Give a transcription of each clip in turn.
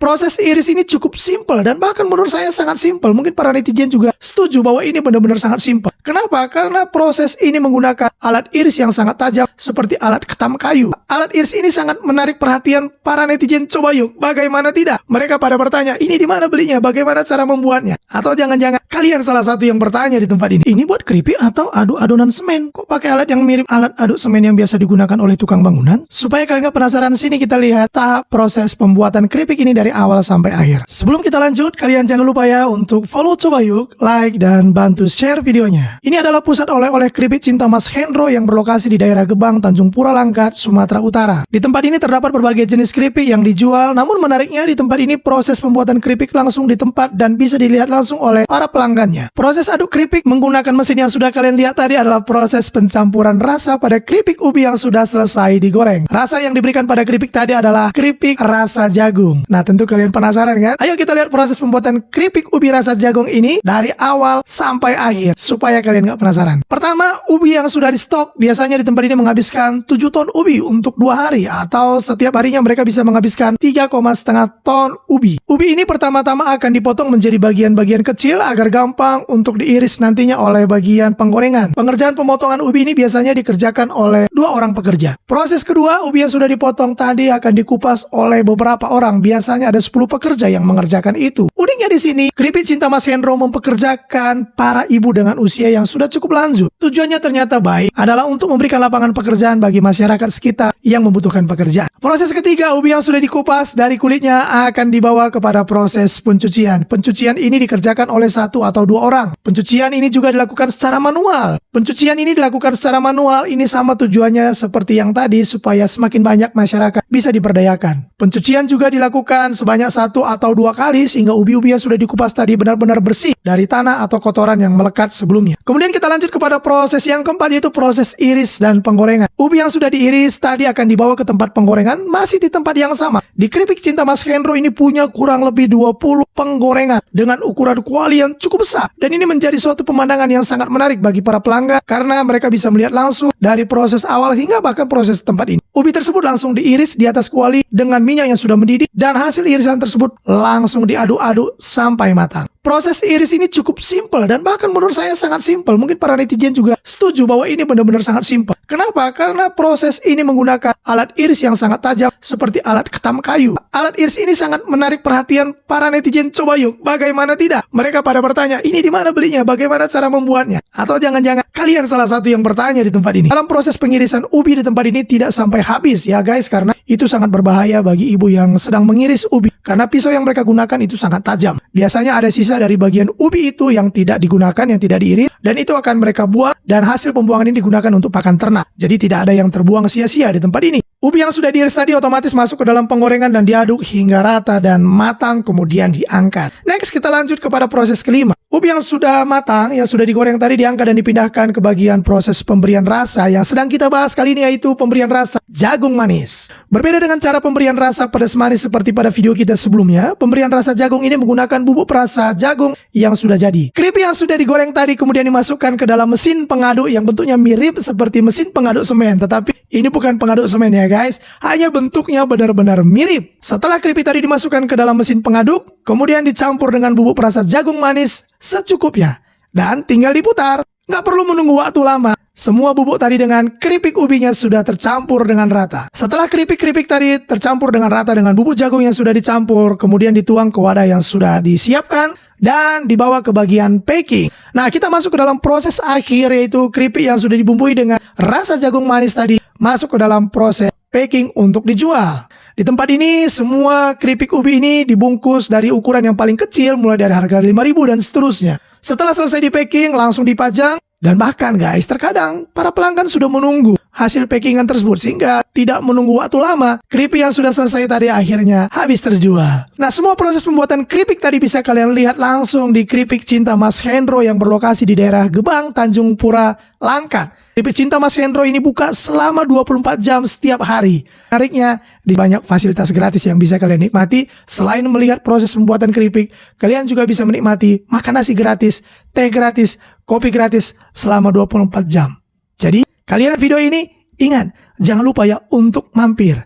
Proses iris ini cukup simpel dan bahkan menurut saya sangat simpel. Mungkin para netizen juga setuju bahwa ini benar-benar sangat simpel. Kenapa? Karena proses ini menggunakan alat iris yang sangat tajam seperti alat ketam kayu. Alat iris ini sangat menarik perhatian para netizen. Coba yuk, bagaimana tidak? Mereka pada bertanya, ini di mana belinya? Bagaimana cara membuatnya? Atau jangan-jangan kalian salah satu yang bertanya di tempat ini. Ini buat keripik atau aduk adonan semen? Kok pakai alat yang mirip alat aduk semen yang biasa digunakan oleh tukang bangunan? Supaya kalian gak penasaran, sini kita lihat tahap proses pembuatan keripik ini dari awal sampai akhir. Sebelum kita lanjut, kalian jangan lupa ya untuk follow Cobayuk, like, dan bantu share videonya. Ini adalah pusat oleh-oleh keripik cinta Mas Hendro yang berlokasi di daerah Gebang, Tanjung Pura Langkat, Sumatera Utara. Di tempat ini terdapat berbagai jenis keripik yang dijual, namun menariknya di tempat ini proses pembuatan keripik langsung di tempat dan bisa dilihat langsung oleh para pelanggannya. Proses aduk keripik menggunakan mesin yang sudah kalian lihat tadi adalah proses pencampuran rasa pada keripik ubi yang sudah selesai digoreng. Rasa yang diberikan pada keripik tadi adalah keripik rasa jagung. Nah, tentu kalian penasaran kan? Ayo kita lihat proses pembuatan keripik ubi rasa jagung ini dari awal sampai akhir supaya kalian gak penasaran. Pertama, ubi yang sudah di stok biasanya di tempat ini menghabiskan 7 ton ubi untuk 2 hari atau setiap harinya mereka bisa menghabiskan 3,5 ton ubi. Ubi ini pertama-tama akan dipotong menjadi bagian-bagian kecil agar gampang untuk diiris nantinya oleh bagian penggorengan. Pengerjaan pemotongan ubi ini biasanya dikerjakan oleh 2 orang pekerja. Proses kedua, ubi yang sudah dipotong tadi akan dikupas oleh beberapa orang. Biasanya ada 10 pekerja yang mengerjakan itu. Uniknya di sini, keripik cinta Mas Hendro mempekerjakan para ibu dengan usia yang sudah cukup lanjut. Tujuannya ternyata baik, adalah untuk memberikan lapangan pekerjaan bagi masyarakat sekitar yang membutuhkan pekerjaan. Proses ketiga, ubi yang sudah dikupas dari kulitnya akan dibawa kepada proses pencucian. Pencucian ini dikerjakan oleh 1 atau 2 orang. Pencucian ini juga dilakukan secara manual. Pencucian ini dilakukan secara manual, ini sama tujuannya seperti yang tadi, supaya semakin banyak masyarakat bisa diberdayakan. Pencucian juga dilakukan sebanyak 1 atau 2 kali sehingga ubi-ubi yang sudah dikupas tadi benar-benar bersih dari tanah atau kotoran yang melekat sebelumnya. Kemudian kita lanjut kepada proses yang keempat, yaitu proses iris dan penggorengan. Ubi yang sudah diiris tadi akan dibawa ke tempat penggorengan masih di tempat yang sama. Di keripik cinta Mas Hendro ini punya kurang lebih 20 penggorengan dengan ukuran kuali yang cukup besar. Dan ini menjadi suatu pemandangan yang sangat menarik bagi para pelanggan karena mereka bisa melihat langsung dari proses awal hingga bahkan proses tempat ini. Ubi tersebut langsung diiris di atas kuali dengan minyak yang sudah mendidih dan hasil irisan tersebut langsung diaduk-aduk sampai matang. Proses iris ini cukup simpel dan bahkan menurut saya sangat simpel. Mungkin para netizen juga setuju bahwa ini benar-benar sangat simpel. Kenapa? Karena proses ini menggunakan alat iris yang sangat tajam seperti alat ketam kayu. Alat iris ini sangat menarik perhatian para netizen. Coba yuk, bagaimana tidak? Mereka pada bertanya, ini di mana belinya? Bagaimana cara membuatnya? Atau jangan-jangan kalian salah satu yang bertanya di tempat ini. Dalam proses pengirisan ubi di tempat ini tidak sampai habis ya guys, karena itu sangat berbahaya bagi ibu yang sedang mengiris ubi. Karena pisau yang mereka gunakan itu sangat tajam. Biasanya ada sisa dari bagian ubi itu yang tidak digunakan, yang tidak diiris, dan itu akan mereka buang dan hasil pembuangan ini digunakan untuk pakan ternak. Jadi tidak ada yang terbuang sia-sia di tempat ini. Ubi yang sudah diiris tadi otomatis masuk ke dalam penggorengan dan diaduk hingga rata dan matang, kemudian diangkat. Next kita lanjut kepada proses kelima. Ubi yang sudah matang, yang sudah digoreng tadi diangkat dan dipindahkan ke bagian proses pemberian rasa yang sedang kita bahas kali ini, yaitu pemberian rasa jagung manis. Berbeda dengan cara pemberian rasa pedas manis seperti pada video kita sebelumnya, pemberian rasa jagung ini menggunakan bubuk perasa jagung yang sudah jadi. Keripik yang sudah digoreng tadi kemudian dimasukkan ke dalam mesin pengaduk yang bentuknya mirip seperti mesin pengaduk semen, tetapi ini bukan pengaduk semen ya guys, hanya bentuknya benar-benar mirip. Setelah keripik tadi dimasukkan ke dalam mesin pengaduk, kemudian dicampur dengan bubuk perasa jagung manis secukupnya dan tinggal diputar. Nggak perlu menunggu waktu lama. Semua bubuk tadi dengan keripik ubinya sudah tercampur dengan rata. Setelah keripik-keripik tadi tercampur dengan rata dengan bubuk jagung yang sudah dicampur, kemudian dituang ke wadah yang sudah disiapkan dan dibawa ke bagian packing. Nah, kita masuk ke dalam proses akhir, yaitu keripik yang sudah dibumbui dengan rasa jagung manis tadi masuk ke dalam proses packing untuk dijual. Di tempat ini semua keripik ubi ini dibungkus dari ukuran yang paling kecil mulai dari harga 5.000 dan seterusnya. Setelah selesai di packing langsung dipajang. Dan bahkan guys, terkadang para pelanggan sudah menunggu hasil packingan tersebut sehingga tidak menunggu waktu lama. Keripik yang sudah selesai tadi akhirnya habis terjual. Nah, semua proses pembuatan keripik tadi bisa kalian lihat langsung di keripik cinta Mas Hendro yang berlokasi di daerah Gebang, Tanjung Pura, Langkat. Keripik cinta Mas Hendro ini buka selama 24 jam setiap hari. Menariknya, di banyak fasilitas gratis yang bisa kalian nikmati. Selain melihat proses pembuatan keripik, kalian juga bisa menikmati makan nasi gratis, teh gratis, kopi gratis selama 24 jam. Jadi, kalian video ini ingat, jangan lupa ya untuk mampir.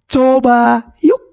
Coba yuk.